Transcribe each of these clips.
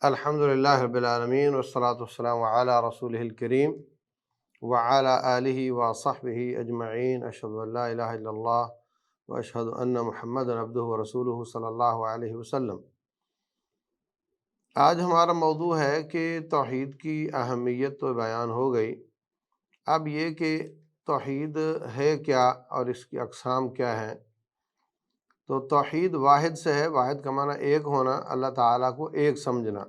الحمدللہ رب العالمین والصلاة والسلام علی رسولہ الکریم وعلی آلہ وصحبہ اجمعین، اشہد ان لا الہ الا اللہ واشہد ان محمدا عبدہ ورسولہ صلی اللہ علیہ وسلم۔ آج ہمارا موضوع ہے کہ توحید کی اہمیت تو بیان ہو گئی، اب یہ کہ توحید ہے کیا اور اس کی اقسام کیا ہیں۔ تو توحید واحد سے ہے، واحد کا معنی ایک ہونا، اللہ تعالیٰ کو ایک سمجھنا۔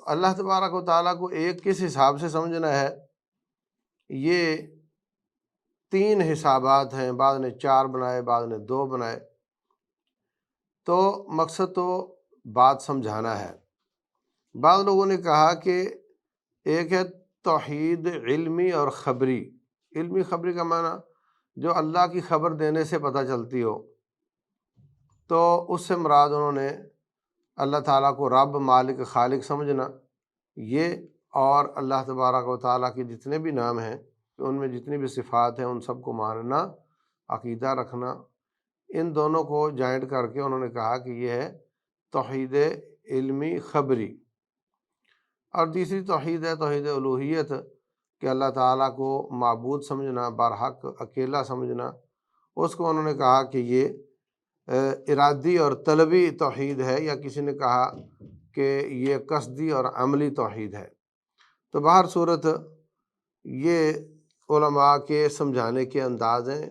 اللہ تبارک و تعالیٰ کو ایک کس حساب سے سمجھنا ہے، یہ تین حسابات ہیں، بعض نے 4 بنائے، بعض نے 2 بنائے۔ تو مقصد تو بات سمجھانا ہے۔ بعض لوگوں نے کہا کہ ایک ہے توحید علمی اور خبری۔ علمی خبری کا معنی جو اللہ کی خبر دینے سے پتہ چلتی ہو، تو اس سے مراد انہوں نے اللہ تعالیٰ کو رب، مالک، خالق سمجھنا یہ، اور اللہ تبارک و تعالیٰ کے جتنے بھی نام ہیں ان میں جتنی بھی صفات ہیں ان سب کو ماننا، عقیدہ رکھنا، ان دونوں کو جوائنٹ کر کے انہوں نے کہا کہ یہ ہے توحید علمی خبری۔ اور تیسری توحید ہے توحید الوہیت، کہ اللہ تعالیٰ کو معبود سمجھنا، برحق اکیلا سمجھنا، اس کو انہوں نے کہا کہ یہ ارادی اور طلبی توحید ہے، یا کسی نے کہا کہ یہ قصدی اور عملی توحید ہے۔ تو بہر صورت یہ علماء کے سمجھانے کے انداز ہیں۔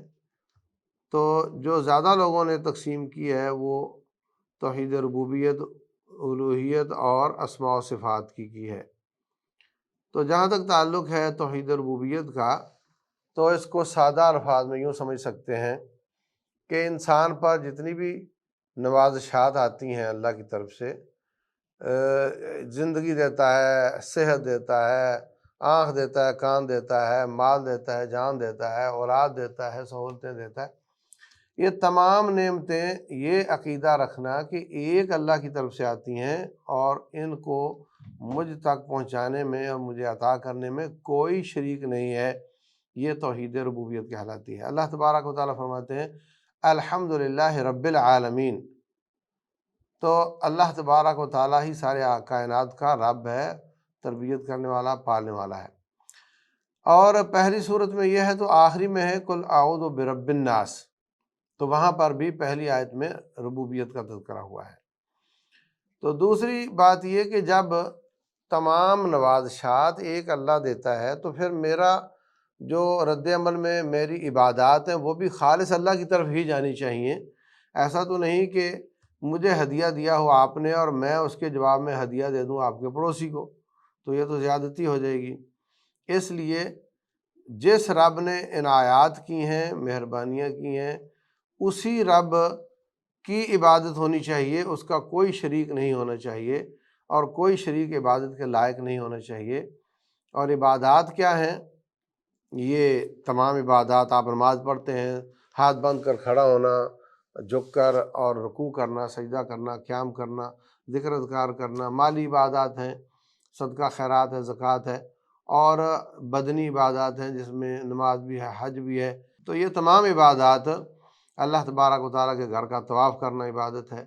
تو جو زیادہ لوگوں نے تقسیم کی ہے وہ توحید ربوبیت، الوہیت اور اسماء و صفات کی ہے۔ تو جہاں تک تعلق ہے توحید ربوبیت کا، تو اس کو سادہ الفاظ میں یوں سمجھ سکتے ہیں کہ انسان پر جتنی بھی نوازشات آتی ہیں اللہ کی طرف سے، زندگی دیتا ہے، صحت دیتا ہے، آنکھ دیتا ہے، کان دیتا ہے، مال دیتا ہے، جان دیتا ہے، اولاد دیتا ہے، سہولتیں دیتا ہے، یہ تمام نعمتیں یہ عقیدہ رکھنا کہ ایک اللہ کی طرف سے آتی ہیں اور ان کو مجھ تک پہنچانے میں اور مجھے عطا کرنے میں کوئی شریک نہیں ہے، یہ توحید ربوبیت کہلاتی ہے۔ اللہ تبارک و تعالیٰ فرماتے ہیں الحمدللہ رب العالمین۔ تو اللہ تبارک و تعالیٰ ہی سارے کائنات کا رب ہے، تربیت کرنے والا، پالنے والا ہے۔ اور پہلی صورت میں یہ ہے، تو آخری میں ہے قل اعوذ برب الناس، تو وہاں پر بھی پہلی آیت میں ربوبیت کا تذکرہ ہوا ہے۔ تو دوسری بات یہ کہ جب تمام نوازشات ایک اللہ دیتا ہے تو پھر میرا جو رد عمل میں میری عبادات ہیں وہ بھی خالص اللہ کی طرف ہی جانی چاہیے۔ ایسا تو نہیں کہ مجھے ہدیہ دیا ہو آپ نے اور میں اس کے جواب میں ہدیہ دے دوں آپ کے پڑوسی کو، تو یہ تو زیادتی ہو جائے گی۔ اس لیے جس رب نے عنایات کی ہیں، مہربانیاں کی ہیں، اسی رب کی عبادت ہونی چاہیے، اس کا کوئی شریک نہیں ہونا چاہیے، اور کوئی شریک عبادت کے لائق نہیں ہونا چاہیے۔ اور عبادات کیا ہیں؟ یہ تمام عبادات، آپ نماز پڑھتے ہیں، ہاتھ باندھ کر کھڑا ہونا، جھک کر اور رکوع کرنا، سجدہ کرنا، قیام کرنا، ذکر اذکار کرنا، مالی عبادات ہیں، صدقہ خیرات ہے، زکوٰۃ ہے، اور بدنی عبادات ہیں جس میں نماز بھی ہے، حج بھی ہے۔ تو یہ تمام عبادات، اللہ تبارک و تعالیٰ کے گھر کا طواف کرنا عبادت ہے،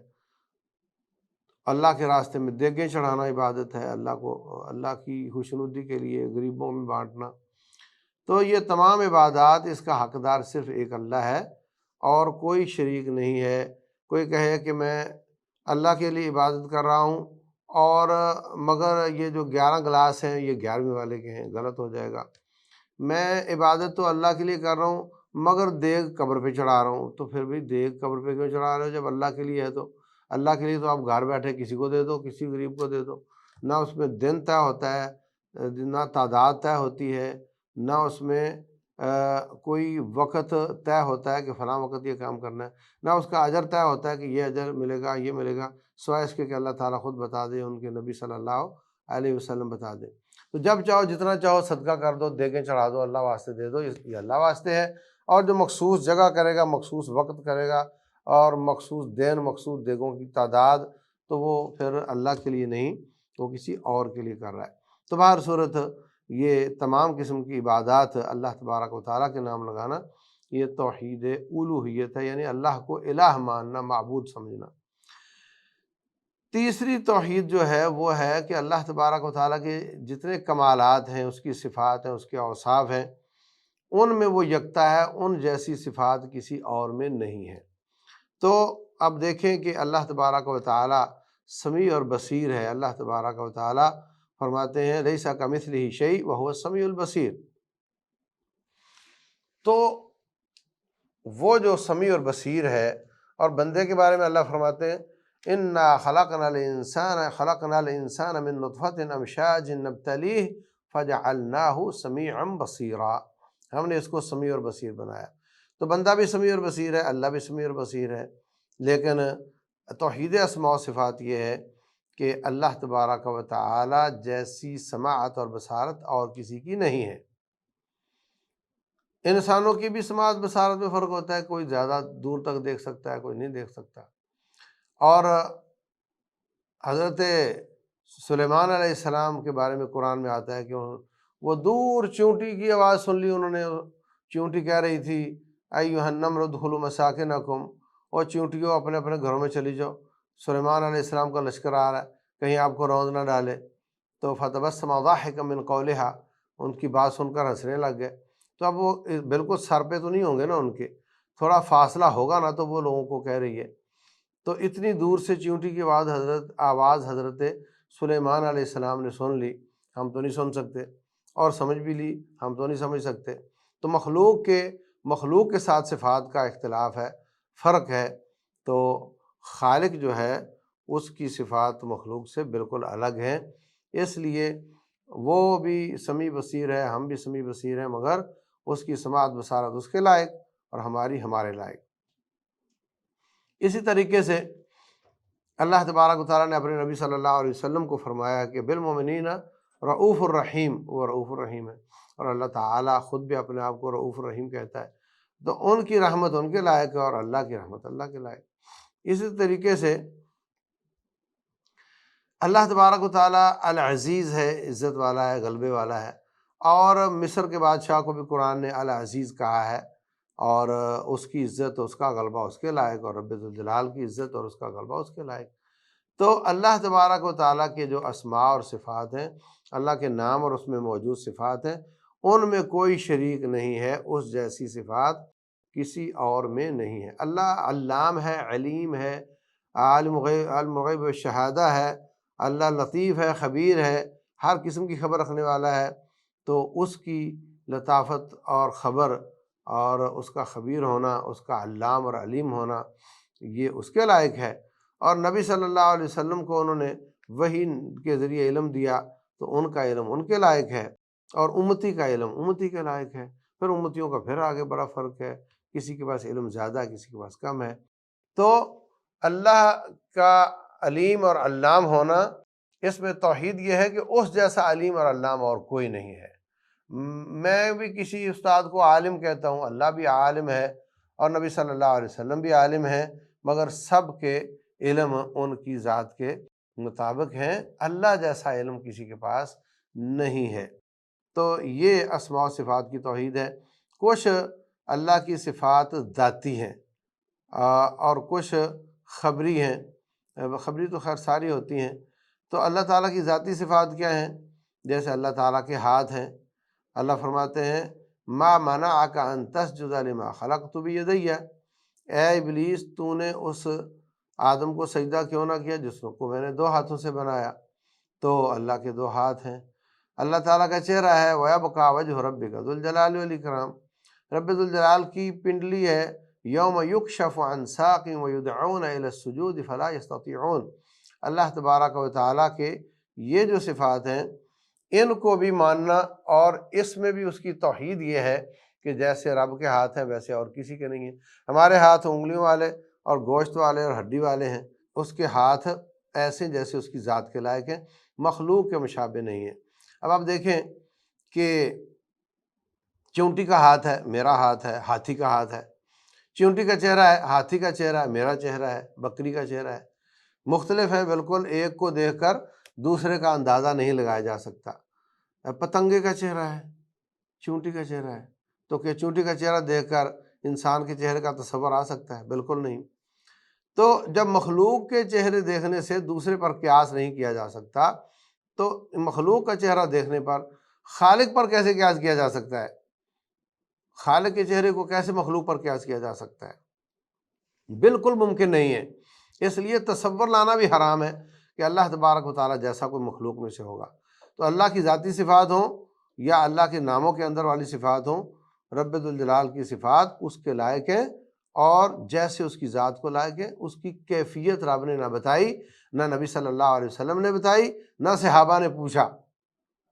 اللہ کے راستے میں دیگیں چڑھانا عبادت ہے، اللہ کی خوشنودی کے لیے غریبوں میں بانٹنا۔ تو یہ تمام عبادات، اس کا حقدار صرف ایک اللہ ہے اور کوئی شریک نہیں ہے۔ کوئی کہے کہ میں اللہ کے لیے عبادت کر رہا ہوں اور مگر یہ جو 11 گلاس ہیں یہ 11ویں والے کے ہیں، غلط ہو جائے گا۔ میں عبادت تو اللہ کے لیے کر رہا ہوں مگر دیگ قبر پہ چڑھا رہا ہوں، تو پھر بھی دیگ قبر پہ کیوں چڑھا رہے ہو جب اللہ کے لیے ہے؟ تو اللہ کے لیے تو آپ گھر بیٹھے کسی کو دے دو، کسی غریب کو دے دو، نہ اس میں دن طے ہوتا ہے، نہ تعداد طے ہوتی ہے، نہ اس میں کوئی وقت طے ہوتا ہے کہ فلاں وقت یہ کام کرنا ہے، نہ اس کا اجر طے ہوتا ہے کہ یہ اجر ملے گا، یہ ملے گا، سوائے اس کے کہ اللہ تعالیٰ خود بتا دے، ان کے نبی صلی اللہ علیہ وسلم بتا دے۔ تو جب چاہو جتنا چاہو صدقہ کر دو، دیگیں چڑھا دو، اللہ واسطے دے دو، یہ اللہ واسطے ہے۔ اور جو مخصوص جگہ کرے گا، مخصوص وقت کرے گا اور مخصوص دین، مخصوص دیگوں کی تعداد، تو وہ پھر اللہ کے لیے نہیں، وہ کسی اور کے لیے کر رہا ہے۔ تو بہر صورت یہ تمام قسم کی عبادات، اللہ تبارک و تعالیٰ کے نام لگانا، یہ توحید الوہیت ہے، یعنی اللہ کو الہ ماننا، معبود سمجھنا۔ تیسری توحید جو ہے وہ ہے کہ اللہ تبارک و تعالیٰ کے جتنے کمالات ہیں، اس کی صفات ہیں، اس کے اوصاف ہیں، ان میں وہ یکتا ہے، ان جیسی صفات کسی اور میں نہیں ہے۔ تو اب دیکھیں کہ اللہ تبارک و تعالیٰ سمیع اور بصیر ہے۔ اللہ تبارک و تعالیٰ فرماتے ہیں لیس کمثلہ شیء وہو السمیع البصیر۔ تو وہ جو سمیع اور بصیر ہے، اور بندے کے بارے میں اللہ فرماتے ہیں انا خلقنا الانسان من نطفۃ امشاج نبتلیہ فجعلناہ سمیعا بصیرا۔ ہم نے اس کو سمیع اور بصیر بنایا۔ تو بندہ بھی سمیع اور بصیر ہے، اللہ بھی سمیع اور بصیر ہے، لیکن توحید اسماء و صفات یہ ہے کہ اللہ تبارک و تعالی جیسی سماعت اور بصارت اور کسی کی نہیں ہے۔ انسانوں کی بھی سماعت بصارت میں فرق ہوتا ہے، کوئی زیادہ دور تک دیکھ سکتا ہے، کوئی نہیں دیکھ سکتا۔ اور حضرت سلیمان علیہ السلام کے بارے میں قرآن میں آتا ہے کہ وہ دور چونٹی کی آواز سن لی انہوں نے، چونٹی کہہ رہی تھی ایھا النمل ادخلوا مساکنکم، اور چونٹیوں اپنے اپنے گھروں میں چلی جاؤ، سلیمان علیہ السلام کا لشکر آ رہا ہے، کہیں آپ کو روند نہ ڈالے۔ تو فتبسم ضاحکا من قولہا، ان کی بات سن کر ہنسنے لگ گئے۔ تو اب وہ بالکل سر پہ تو نہیں ہوں گے نا، ان کے تھوڑا فاصلہ ہوگا نا، تو وہ لوگوں کو کہہ رہی ہے۔ تو اتنی دور سے چونٹی کی آواز حضرت سلیمان علیہ السلام نے سن لی، ہم تو نہیں سن سکتے، اور سمجھ بھی لی، ہم تو نہیں سمجھ سکتے۔ تو مخلوق کے ساتھ صفات کا اختلاف ہے، فرق ہے۔ تو خالق جو ہے اس کی صفات مخلوق سے بالکل الگ ہیں، اس لیے وہ بھی سمیع بصیر ہے، ہم بھی سمیع بصیر ہیں، مگر اس کی سماعت بصارت اس کے لائق اور ہماری ہمارے لائق۔ اسی طریقے سے اللہ تبارک و تعالیٰ نے اپنے نبی صلی اللہ علیہ وسلم کو فرمایا کہ بالمؤمنین رؤوف الرحیم، وہ رؤوف الرحیم ہے، اور اللہ تعالیٰ خود بھی اپنے آپ کو رؤوف الرحیم کہتا ہے۔ تو ان کی رحمت ان کے لائق ہے اور اللہ کی رحمت اللہ کے لائق۔ اسی طریقے سے اللہ تبارک و تعالیٰ العزیز ہے، عزت والا ہے، غلبے والا ہے، اور مصر کے بادشاہ کو بھی قرآن نے العزیز کہا ہے، اور اس کی عزت، اس کا غلبہ اس کے لائق، اور رب ذوالجلال کی عزت اور اس کا غلبہ اس کے لائق۔ تو اللہ تبارک و تعالیٰ کے جو اسماء اور صفات ہیں، اللہ کے نام اور اس میں موجود صفات ہیں، ان میں کوئی شریک نہیں ہے، اس جیسی صفات کسی اور میں نہیں ہے۔ اللہ علام ہے، علیم ہے، عالم الغیب والشہادہ ہے، اللہ لطیف ہے، خبیر ہے، ہر قسم کی خبر رکھنے والا ہے۔ تو اس کی لطافت اور خبر اور اس کا خبیر ہونا، اس کا علام اور علیم ہونا، یہ اس کے لائق ہے۔ اور نبی صلی اللہ علیہ وسلم کو انہوں نے وحی کے ذریعے علم دیا، تو ان کا علم ان کے لائق ہے، اور امتی کا علم امتی کے لائق ہے۔ پھر امتیوں کا پھر آگے بڑا فرق ہے، کسی کے پاس علم زیادہ ہے، کسی کے پاس کم ہے۔ تو اللہ کا علیم اور علام ہونا، اس میں توحید یہ ہے کہ اس جیسا علیم اور علام اور کوئی نہیں ہے۔ میں بھی کسی استاد کو عالم کہتا ہوں، اللہ بھی عالم ہے، اور نبی صلی اللہ علیہ وسلم بھی عالم ہے، مگر سب کے علم ان کی ذات کے مطابق ہیں، اللہ جیسا علم کسی کے پاس نہیں ہے۔ تو یہ اسماء و صفات کی توحید ہے۔ کچھ اللہ کی صفات ذاتی ہیں، اور کچھ خبری ہیں۔ خبری تو خیر ساری ہوتی ہیں۔ تو اللہ تعالیٰ کی ذاتی صفات کیا ہیں؟ جیسے اللہ تعالیٰ کے ہاتھ ہیں۔ اللہ فرماتے ہیں ما منعک ان تسجد لما خلقت بیدی، اے ابلیس تو نے اس آدم کو سجدہ کیوں نہ کیا جس کو میں نے دو ہاتھوں سے بنایا؟ تو اللہ کے دو ہاتھ ہیں، اللہ تعالیٰ کا چہرہ ہے، وَيَبْقَى وَجْهُ رَبِّكَ ذُو الجلال والاکرام، رب ذوالجلال کی پنڈلی ہے، یوم یکشف عن ساق ویدعون الی السجود فلا یستطیعون۔ اللہ تبارک و تعالیٰ کے یہ جو صفات ہیں، ان کو بھی ماننا، اور اس میں بھی اس کی توحید یہ ہے کہ جیسے رب کے ہاتھ ہیں ویسے اور کسی کے نہیں ہیں۔ ہمارے ہاتھ انگلیوں والے اور گوشت والے اور ہڈی والے ہیں، اس کے ہاتھ ایسے جیسے اس کی ذات کے لائق ہیں، مخلوق کے مشابہ نہیں ہیں۔ اب آپ دیکھیں کہ چونٹی کا ہاتھ ہے، میرا ہاتھ ہے، ہاتھی کا ہاتھ ہے، چونٹی کا چہرہ ہے، ہاتھی کا چہرہ ہے، میرا چہرہ ہے، بکری کا چہرہ ہے، مختلف ہے بالکل، ایک کو دیکھ کر دوسرے کا اندازہ نہیں لگایا جا سکتا۔ پتنگے کا چہرہ ہے، چونٹی کا چہرہ ہے، تو کہ چونٹی کا چہرہ دیکھ کر انسان کے چہرے کا تصور آ سکتا ہے؟ بالکل نہیں۔ تو جب مخلوق کے چہرے دیکھنے سے دوسرے پر قیاس نہیں کیا جا سکتا تو مخلوق کا چہرہ دیکھنے پر خالق پر کیسے قیاس کیا جا سکتا ہے؟ خالق کے چہرے کو کیسے مخلوق پر قیاس کیا جا سکتا ہے؟ بالکل ممکن نہیں ہے۔ اس لیے تصور لانا بھی حرام ہے کہ اللہ تبارک و تعالیٰ جیسا کوئی مخلوق میں سے ہوگا۔ تو اللہ کی ذاتی صفات ہوں یا اللہ کے ناموں کے اندر والی صفات ہوں، رب ذوالجلال کی صفات اس کے لائق ہیں، اور جیسے اس کی ذات کو لائق ہے اس کی کیفیت رب نے نہ بتائی، نہ نبی صلی اللہ علیہ وسلم نے بتائی، نہ صحابہ نے پوچھا،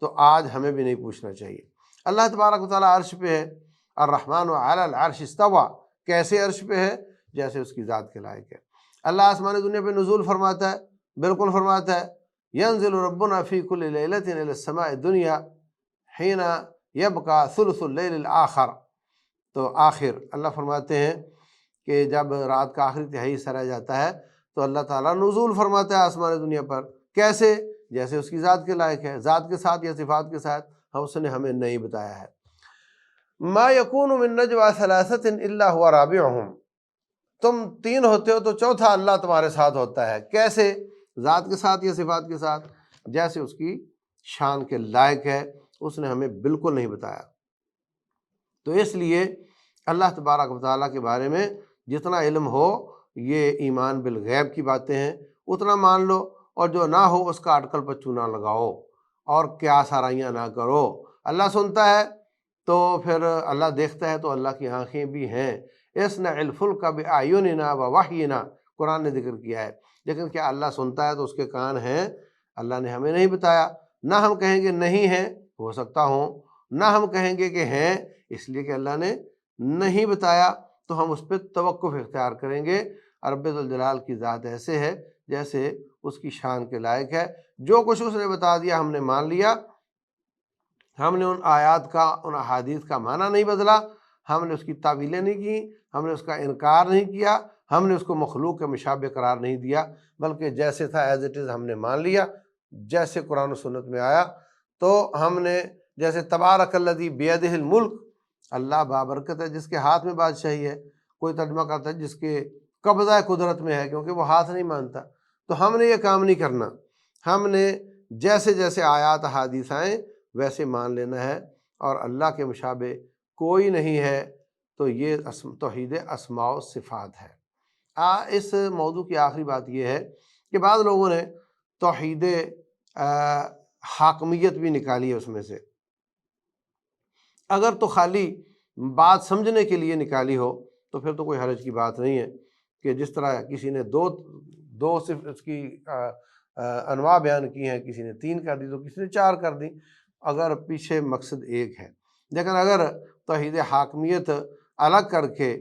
تو آج ہمیں بھی نہیں پوچھنا چاہیے۔ اللہ تبارک و تعالیٰ عرش پہ ہے، الرحمن علی العرش استویٰ، کیسے عرش پہ ہے؟ جیسے اس کی ذات کے لائق ہے۔ اللہ آسمان دنیا پہ نزول فرماتا ہے، بالکل فرماتا ہے، ینزل ربنا فی کل لیلۃ الی السماء الدنیا حین یبقى ثلث اللیل الآخر۔ تو آخر اللہ فرماتے ہیں کہ جب رات کا آخری تہائی حصہ رہ جاتا ہے تو اللہ تعالیٰ نزول فرماتا ہے آسمان دنیا پر، کیسے؟ جیسے اس کی ذات کے لائق ہے، ذات کے ساتھ یا صفات کے ساتھ اس نے ہمیں نہیں بتایا ہے۔ ما یکون من نجوى ثلاثۃ الا هو رابعهم، تم تین ہوتے ہو تو چوتھا اللہ تمہارے ساتھ ہوتا ہے، کیسے؟ ذات کے ساتھ یا صفات کے ساتھ، جیسے اس کی شان کے لائق ہے، اس نے ہمیں بالکل نہیں بتایا۔ تو اس لیے اللہ تبارک و تعالیٰ کے بارے میں جتنا علم ہو، یہ ایمان بالغیب کی باتیں ہیں، اتنا مان لو، اور جو نہ ہو اس کا اٹکل پچو نہ لگاؤ اور قیاس آرائیاں نہ کرو۔ اللہ سنتا ہے تو پھر اللہ دیکھتا ہے تو اللہ کی آنکھیں بھی ہیں۔ اصنع الفلک بأعیننا ووحینا، قرآن نے ذکر کیا ہے، لیکن کیا اللہ سنتا ہے تو اس کے کان ہیں؟ اللہ نے ہمیں نہیں بتایا۔ نہ ہم کہیں گے نہیں ہیں، ہو سکتا ہوں، نہ ہم کہیں گے کہ ہیں، اس لیے کہ اللہ نے نہیں بتایا، تو ہم اس پہ توقف اختیار کریں گے۔ رب ذوالجلال کی ذات ایسے ہے جیسے اس کی شان کے لائق ہے، جو کچھ اس نے بتا دیا ہم نے مان لیا، ہم نے ان آیات کا، ان احادیث کا معنی نہیں بدلا، ہم نے اس کی تعویلیں نہیں کی، ہم نے اس کا انکار نہیں کیا، ہم نے اس کو مخلوق کے مشابہ قرار نہیں دیا، بلکہ جیسے تھا ایز اٹ از ہم نے مان لیا، جیسے قرآن و سنت میں آیا۔ تو ہم نے جیسے تبارک الذی بیدہ الملک، اللہ بابرکت ہے جس کے ہاتھ میں بادشاہی ہے، کوئی ترجمہ کرتا ہے جس کے قبضہ قدرت میں ہے، کیونکہ وہ ہاتھ نہیں مانتا۔ تو ہم نے یہ کام نہیں کرنا، ہم نے جیسے جیسے آیات احادیث آئیں ویسے مان لینا ہے، اور اللہ کے مشابہ کوئی نہیں ہے۔ تو یہ توحید اسماء و صفات ہے۔ اس موضوع کی آخری بات یہ ہے کہ بعض لوگوں نے توحید حاکمیت بھی نکالی ہے اس میں سے۔ اگر تو خالی بات سمجھنے کے لیے نکالی ہو تو پھر تو کوئی حرج کی بات نہیں ہے، کہ جس طرح کسی نے دو صرف اس کی انواع بیان کی ہیں، کسی نے 3 کر دی تو کسی نے 4 کر دی، اگر پیچھے مقصد ایک ہے۔ لیکن اگر توحید حاکمیت الگ کر کے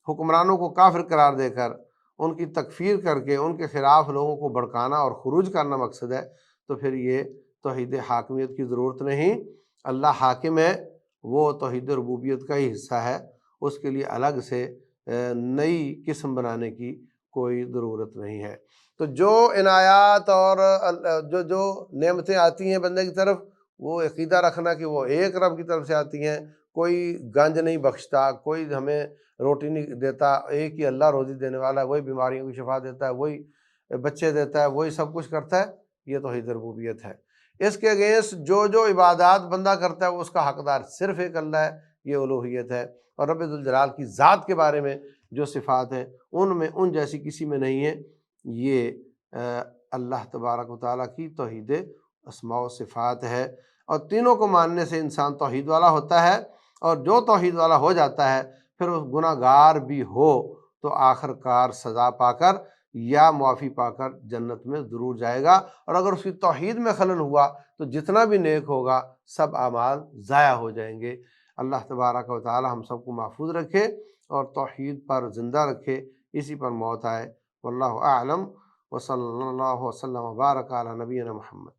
حکمرانوں کو کافر قرار دے کر ان کی تکفیر کر کے ان کے خلاف لوگوں کو بھڑکانا اور خروج کرنا مقصد ہے، تو پھر یہ توحید حاکمیت کی ضرورت نہیں۔ اللہ حاکم ہے، وہ توحید ربوبیت کا ہی حصہ ہے، اس کے لیے الگ سے نئی قسم بنانے کی کوئی ضرورت نہیں ہے۔ تو جو عنایات اور جو نعمتیں آتی ہیں بندے کی طرف، وہ عقیدہ رکھنا کہ وہ ایک رب کی طرف سے آتی ہیں، کوئی گنج نہیں بخشتا، کوئی ہمیں روٹی نہیں دیتا، ایک ہی اللہ روزی دینے والا ہے، وہی بیماریوں کی شفا دیتا ہے، وہی بچے دیتا ہے، وہی سب کچھ کرتا ہے، یہ توحید ربوبیت ہے۔ اس کے اگینسٹ جو عبادات بندہ کرتا ہے وہ اس کا حقدار صرف ایک اللہ ہے، یہ الوہیت ہے۔ اور رب ذوالجلال کی ذات کے بارے میں جو صفات ہیں ان میں ان جیسی کسی میں نہیں ہے، یہ اللہ تبارک و تعالیٰ کی توحید اسماء و صفات ہے۔ اور تینوں کو ماننے سے انسان توحید والا ہوتا ہے، اور جو توحید والا ہو جاتا ہے پھر اس گناہ گار بھی ہو تو آخر کار سزا پا کر یا معافی پا کر جنت میں ضرور جائے گا، اور اگر اس کی توحید میں خلل ہوا تو جتنا بھی نیک ہوگا سب اعمال ضائع ہو جائیں گے۔ اللہ تبارک و تعالی ہم سب کو محفوظ رکھے اور توحید پر زندہ رکھے، اسی پر موت آئے۔ واللہ اعلم، وصلی اللہ وسلم وبارک علی نبینا محمد۔